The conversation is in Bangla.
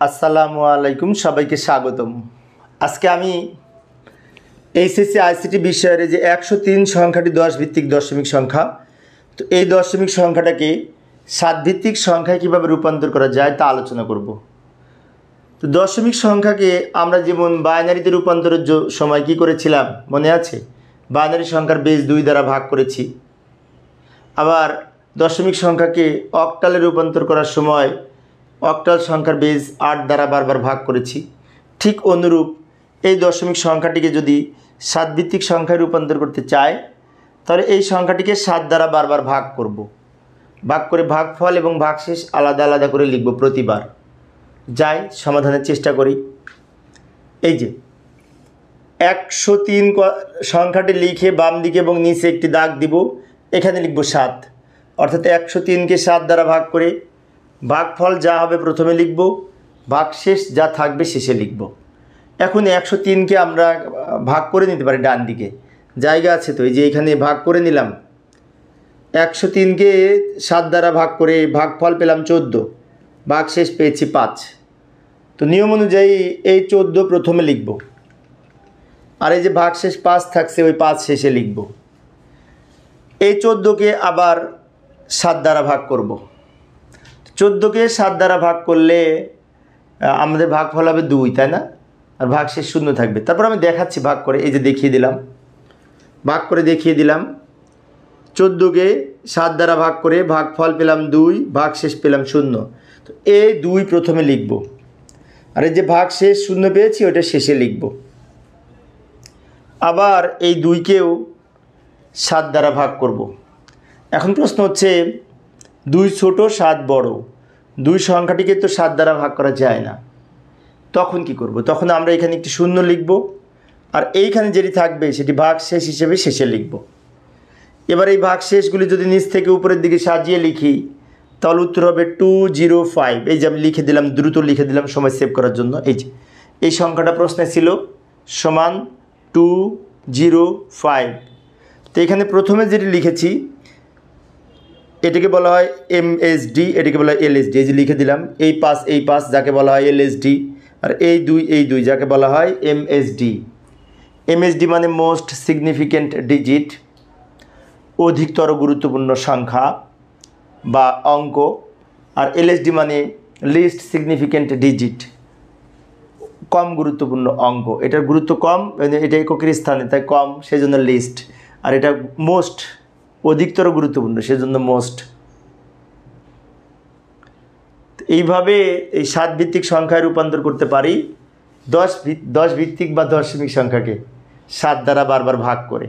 আসসালামু আলাইকুম, সবাইকে স্বাগতম। আজকে আমি এইচএসসি আইসিটি বিষয়ের যে 103 সংখ্যাটি 10 ভিত্তিক দশমিক সংখ্যা, তো এই দশমিক সংখ্যাটাকে 7 ভিত্তিক সংখ্যায় কীভাবে রূপান্তর করা যায় তা আলোচনা করব। তো দশমিক সংখ্যাকে আমরা যেমন বাইনারিতে রূপান্তরের সময় কী করেছিলাম মনে আছে? বাইনারি সংখ্যার বেস 2 দ্বারা ভাগ করেছি। আবার দশমিক সংখ্যাকে অক্টালে রূপান্তর করার সময় অক্টাল সংখ্যার বেস 8 দ্বারা বারবার ভাগ করেছি। ঠিক অনুরূপ এই দশমিক সংখ্যাটিকে যদি 7 ভিত্তিক সংখ্যায় রূপান্তর করতে চাই, তাহলে এই সংখ্যাটিকে 7 দ্বারা বারবার ভাগ করব। ভাগ করে ভাগফল এবং ভাগশেষ আলাদা আলাদা করে লিখব প্রতিবার। যাই সমাধানের চেষ্টা করি। এই যে 103 সংখ্যাটি লিখে বাম দিকে এবং নিচে একটি দাগ দিব, এখানে লিখব 7, অর্থাৎ 103কে 7 দ্বারা ভাগ করে ভাগফল যা হবে প্রথমে লিখব, ভাগশেষ যা থাকবে শেষে লিখব। এখন 103কে আমরা ভাগ করে নিতে পারি ডান দিকে, জায়গা আছে তো, এই যে এখানে ভাগ করে নিলাম। 103কে 7 দ্বারা ভাগ করে ভাগফল পেলাম 14, ভাগশেষ পেয়েছি 5। তো নিয়ম অনুযায়ী এই 14 প্রথমে লিখব, আর এই যে ভাগশেষ 5 থাকছে ওই 5 শেষে লিখব। এই 14কে আবার 7 দ্বারা ভাগ করব। 14কে 7 দ্বারা ভাগ করলে আমাদের ভাগফল হবে 2, তাই না? আর ভাগশেষ 0 থাকবে। তারপর আমি দেখাচ্ছি ভাগ করে, এই যে দেখিয়ে দিলাম, ভাগ করে দেখিয়ে দিলাম। 14কে 7 দ্বারা ভাগ করে ভাগফল পেলাম 2, ভাগশেষ পেলাম 0। তো এই 2 প্রথমে লিখব, আর এই যে ভাগশেষ 0 পেয়েছি ওটা শেষে লিখব। আবার এই 2কেও 7 দ্বারা ভাগ করব। এখন প্রশ্ন হচ্ছে 2 ছোট 7 বড়, 2 সংখ্যাটিকে তো 7 দ্বারা ভাগ করা যায় না। তখন কি করব? তখন আমরা এখানে একটি 0 লিখব, আর এইখানে যেটি থাকবে সেটি ভাগশেষ হিসেবে শেষে লিখব। এবার এই ভাগশেষগুলি যদি নিচ থেকে উপরের দিকে সাজিয়ে লিখি, তাহলে উত্তর হবে 205। এই যে আমি লিখে দিলাম, দ্রুত লিখে দিলাম সময় সেভ করার জন্য। এই যে এই সংখ্যাটা প্রশ্নে ছিল সমান 205। তো এখানে প্রথমে যেটি লিখেছি এটাকে বলা হয় এমএসডি, এটাকে বলা হয় এলএসডি। এই যে লিখে দিলাম এই 5 যাকে বলা হয় এলএসডি, আর এই 2 যাকে বলা হয় এমএসডি। এমএসডি মানে মোস্ট সিগনিফিক্যান্ট ডিজিট, অধিকতর গুরুত্বপূর্ণ সংখ্যা বা অঙ্ক। আর এলএসডি মানে লিস্ট সিগনিফিক্যান্ট ডিজিট, কম গুরুত্বপূর্ণ অঙ্ক। এটার গুরুত্ব কম, এটা এককের স্থানে তাই কম, সেই জন্য লিস্ট। আর এটা মোস্ট, অধিকতর গুরুত্বপূর্ণ, সেজন্য মোস্ট। এইভাবে এই 7 ভিত্তিক সংখ্যায় রূপান্তর করতে পারি 10 ভিত্তিক বা দশমিক সংখ্যাকে 7 দ্বারা বারবার ভাগ করে।